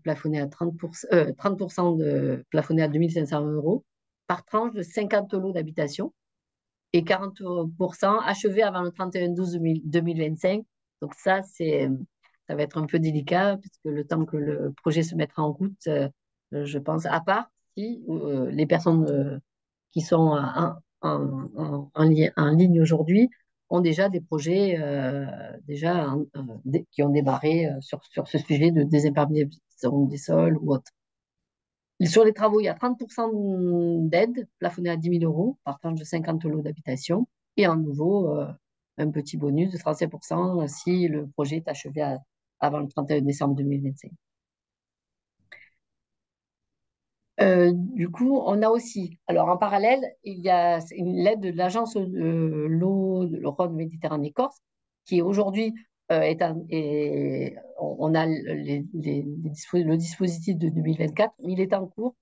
plafonnée à 30% plafonnée à 2 500 € par tranche de 50 lots d'habitation et 40% achevés avant le 31/12/2025. Donc ça va être un peu délicat puisque le temps que le projet se mettra en route, je pense, à part si les personnes qui sont en ligne aujourd'hui ont déjà des projets qui ont démarré sur ce sujet de désimperméabilisation des sols ou autre. Sur les travaux, il y a 30% d'aide plafonnée à 10 000 € par tranche de 50 lots d'habitation et en nouveau, un petit bonus de 35% si le projet est achevé avant le 31 décembre 2025. Du coup, on a aussi, alors en parallèle, il y a l'aide de l'agence l'eau de Rhône-Méditerranée Corse, qui aujourd'hui on a le dispositif de 2024, il est en cours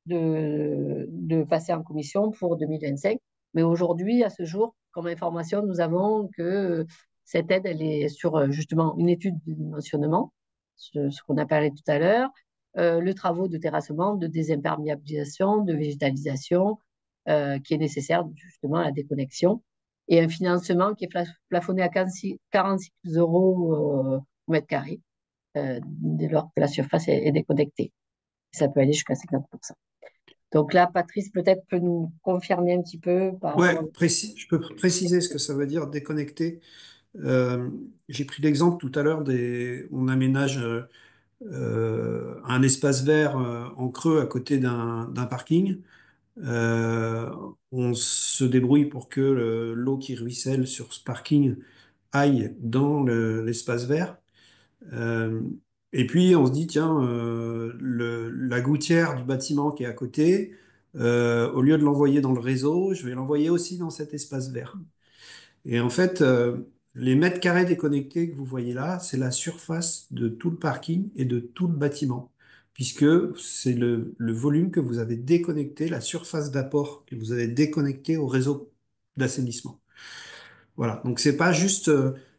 de passer en commission pour 2025. Mais aujourd'hui, à ce jour, comme information, nous avons que cette aide, elle est sur justement une étude de dimensionnement, ce qu'on a parlé tout à l'heure, le travaux de terrassement, de désimperméabilisation, de végétalisation, qui est nécessaire justement à la déconnexion, et un financement qui est plafonné à 46 € au mètre carré, dès lors que la surface est déconnectée. Ça peut aller jusqu'à 50%. Donc là, Patrice peut-être peut nous confirmer un petit peu par Ouais, rapport. je peux préciser ce que ça veut dire déconnecter. Euh, j'ai pris l'exemple tout à l'heure on aménage un espace vert en creux à côté d'un parking. Euh, on se débrouille pour que l'eau qui ruisselle sur ce parking aille dans l'espace vert. Euh, et puis on se dit, tiens, la gouttière du bâtiment qui est à côté, au lieu de l'envoyer dans le réseau, je vais l'envoyer aussi dans cet espace vert. Et en fait, les mètres carrés déconnectés que vous voyez là, c'est la surface de tout le parking et de tout le bâtiment, puisque c'est le volume que vous avez déconnecté, la surface d'apport que vous avez déconnecté au réseau d'assainissement. Voilà, donc c'est pas juste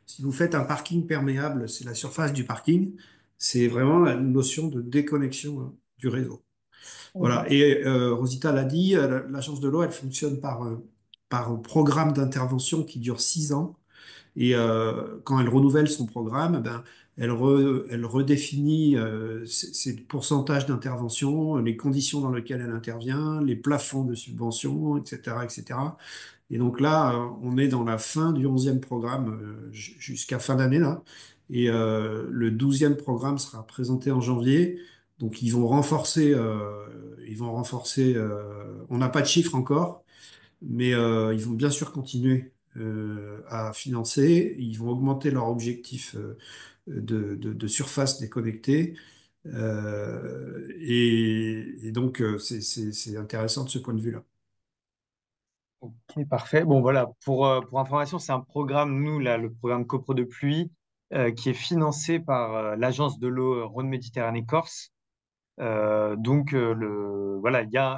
si vous faites un parking perméable, c'est la surface du parking, c'est vraiment la notion de déconnexion du réseau. Voilà, Mhm. et Rosita l'a dit, l'agence de l'eau, elle fonctionne par programme d'intervention qui dure 6 ans. Et quand elle renouvelle son programme, ben, elle redéfinit ses pourcentages d'intervention, les conditions dans lesquelles elle intervient, les plafonds de subvention, etc., etc. Et donc là, on est dans la fin du 11e programme jusqu'à fin d'année là. Et le 12e programme sera présenté en janvier. Donc ils vont renforcer. On n'a pas de chiffres encore, mais ils vont bien sûr continuer à financer. Ils vont augmenter leur objectif de surface déconnectée. Et donc, c'est intéressant de ce point de vue-là. Ok, parfait. Bon, voilà, pour information, c'est un programme, nous, là, le programme Copro de pluie, qui est financé par l'agence de l'eau Rhône-Méditerranée Corse. Voilà,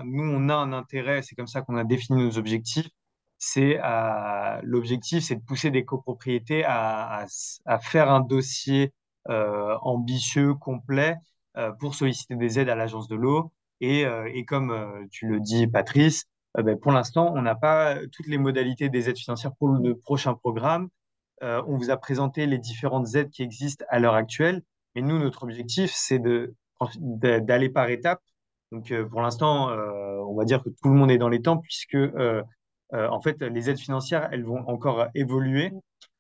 nous, on a un intérêt, c'est comme ça qu'on a défini nos objectifs. L'objectif, c'est de pousser des copropriétés à faire un dossier ambitieux, complet, pour solliciter des aides à l'agence de l'eau. Et comme tu le dis, Patrice, Pour l'instant, on n'a pas toutes les modalités des aides financières pour le prochain programme. On vous a présenté les différentes aides qui existent à l'heure actuelle. Et nous, notre objectif, c'est d'aller par étapes. Donc, pour l'instant, on va dire que tout le monde est dans les temps puisque, en fait, les aides financières, elles vont encore évoluer.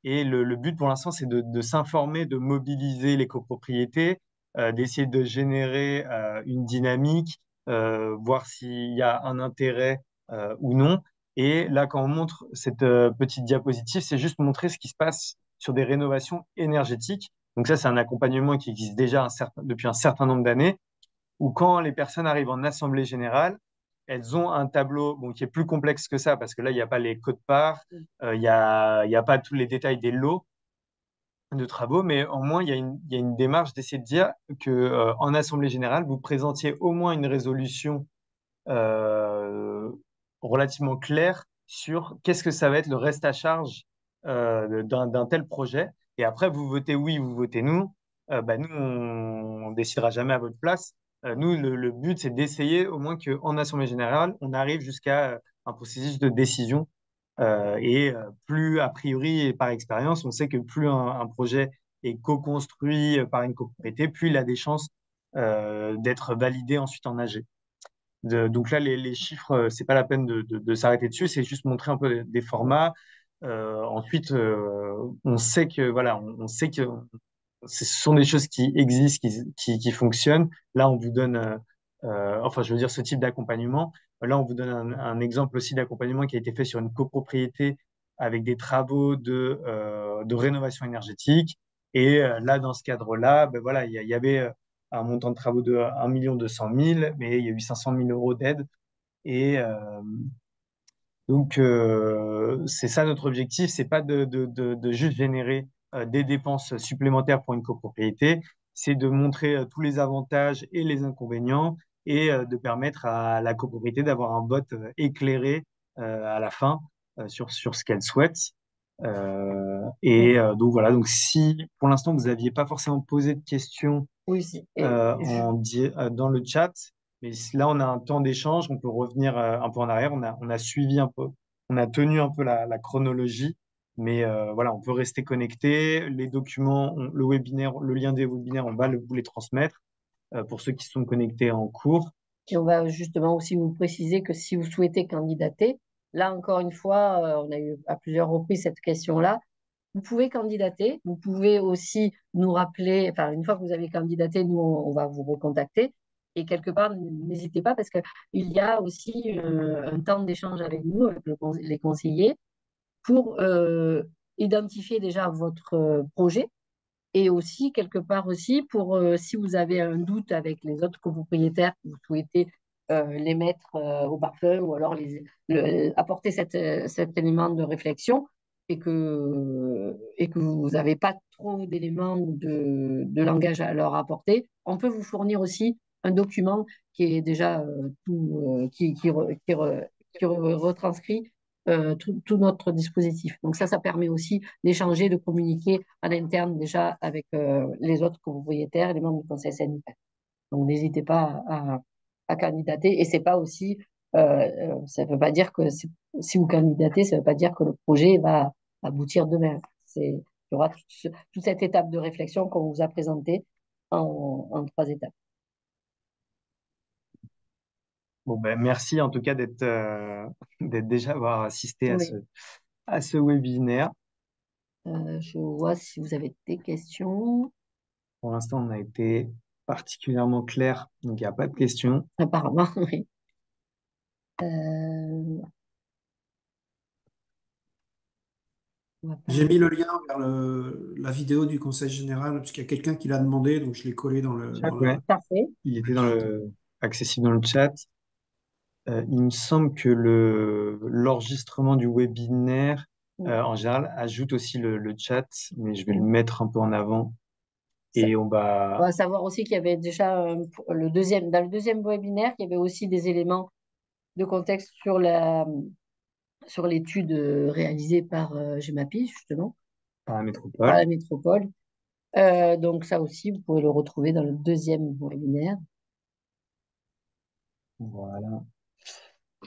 Et le but, pour l'instant, c'est de s'informer, de mobiliser les copropriétés, d'essayer de générer une dynamique, voir s'il y a un intérêt ou non. Et là, quand on montre cette petite diapositive, c'est juste montrer ce qui se passe sur des rénovations énergétiques. Donc ça, c'est un accompagnement qui existe déjà depuis un certain nombre d'années, où quand les personnes arrivent en assemblée générale, elles ont un tableau bon, qui est plus complexe que ça, parce que là, il n'y a pas les codes-parts, il y a pas tous les détails des lots de travaux, mais au moins, il y a une démarche d'essayer de dire que, en assemblée générale, vous présentiez au moins une résolution euh, relativement clair sur qu'est-ce que ça va être le reste à charge d'un tel projet. Et après, vous votez oui, vous votez non. Nous, on décidera jamais à votre place. Nous, le but, c'est d'essayer au moins qu'en Assemblée générale, on arrive jusqu'à un processus de décision. Plus, a priori, et par expérience, on sait que plus un projet est co-construit par une copropriété, plus il a des chances d'être validé ensuite en AG. Donc là, les chiffres, c'est pas la peine de s'arrêter dessus, c'est juste montrer un peu des formats. Ensuite, on sait que voilà, on sait que ce sont des choses qui existent, qui fonctionnent. Là, on vous donne, enfin, je veux dire, ce type d'accompagnement. Là, on vous donne un exemple aussi d'accompagnement qui a été fait sur une copropriété avec des travaux de rénovation énergétique. Et là, dans ce cadre-là, ben voilà, il y avait un montant de travaux de 1 200 000, mais il y a eu 500 000 euros d'aide. Et, c'est ça notre objectif, c'est pas de juste générer des dépenses supplémentaires pour une copropriété, c'est de montrer tous les avantages et les inconvénients et de permettre à la copropriété d'avoir un vote éclairé à la fin sur ce qu'elle souhaite. Donc voilà, donc si pour l'instant vous n'aviez pas forcément posé de questions Oui, si. dans le chat. Mais là, on a un temps d'échange, on peut revenir un peu en arrière. On a suivi un peu, on a tenu un peu la chronologie. Mais voilà, on peut rester connecté. Les documents, le webinaire, le lien des webinaires, on va vous les transmettre pour ceux qui sont connectés en cours. Et on va justement aussi vous préciser que si vous souhaitez candidater, là encore une fois, on a eu à plusieurs reprises cette question-là. Vous pouvez candidater, vous pouvez aussi nous rappeler, enfin une fois que vous avez candidaté, nous on va vous recontacter. Et quelque part, n'hésitez pas parce qu'il y a aussi un temps d'échange avec nous, avec les conseillers, pour identifier déjà votre projet et aussi quelque part aussi pour si vous avez un doute avec les autres copropriétaires que vous souhaitez les mettre au parfum ou alors apporter cet élément de réflexion et que vous n'avez pas trop d'éléments de langage à leur apporter, on peut vous fournir aussi un document qui est déjà qui retranscrit tout notre dispositif. Donc ça permet aussi d'échanger, de communiquer à l'interne déjà avec les autres copropriétaires et les membres du conseil syndical. Donc n'hésitez pas à candidater. Et c'est pas aussi, ça ne veut pas dire que si vous candidatez, ça ne veut pas dire que le projet va aboutir demain. Il y aura toute cette étape de réflexion qu'on vous a présentée en 3 étapes. Bon, ben, merci en tout cas d'être déjà avoir assisté Oui. à ce webinaire. Je vois si vous avez des questions. Pour l'instant, on a été particulièrement clair, donc il n'y a pas de questions. Apparemment, oui. Euh, J'ai mis le lien vers la vidéo du Conseil général, parce qu'il y a quelqu'un qui l'a demandé, donc je l'ai collé Chat, ouais. Parfait. Il était accessible dans le chat. Il me semble que l'enregistrement du webinaire, en général, ajoute aussi le chat, mais je vais le mettre un peu en avant. Et on On va. va savoir aussi qu'il y avait déjà dans le deuxième webinaire, il y avait aussi des éléments de contexte sur l'étude réalisée par GEMAPI, justement, Par la par métropole. la métropole. Donc ça aussi, vous pouvez le retrouver dans le deuxième webinaire. Voilà.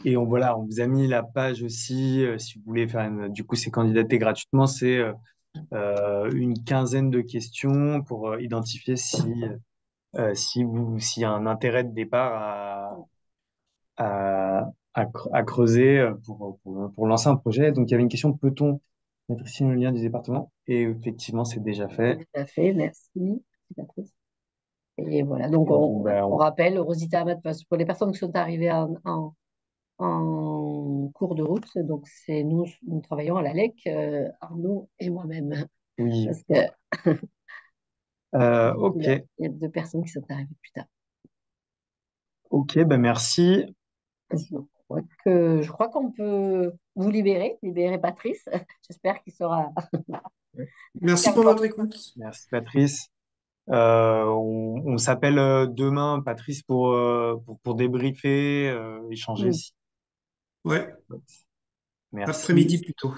Et voilà, on vous a mis la page aussi, si vous voulez faire du coup, c'est candidater gratuitement, c'est une quinzaine de questions pour identifier s'il y a un intérêt de départ à creuser pour lancer un projet. Donc, il y avait une question, peut-on mettre ici le lien du département? Et effectivement, c'est déjà fait. Tout à fait, merci. Patrice. Et voilà, donc Bon, ben, on rappelle, Rosita Ahmad, parce que pour les personnes qui sont arrivées en cours de route, donc c'est nous travaillons à l'ALEC, Arnaud et moi-même, oui. parce que Ok, il y a deux personnes qui sont arrivées plus tard. ok, ben merci. Je crois qu'on peut vous libérer Patrice. J'espère qu'il sera. Merci pour votre écoute. Merci, Patrice. On s'appelle demain, Patrice, pour débriefer, échanger. Ouais, Merci. après-midi plutôt.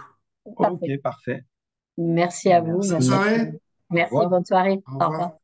Parfait. Ok, parfait. Merci à vous. Bonne Merci. Merci. soirée. Au Merci. revoir. Bonne soirée. Au Au revoir. revoir.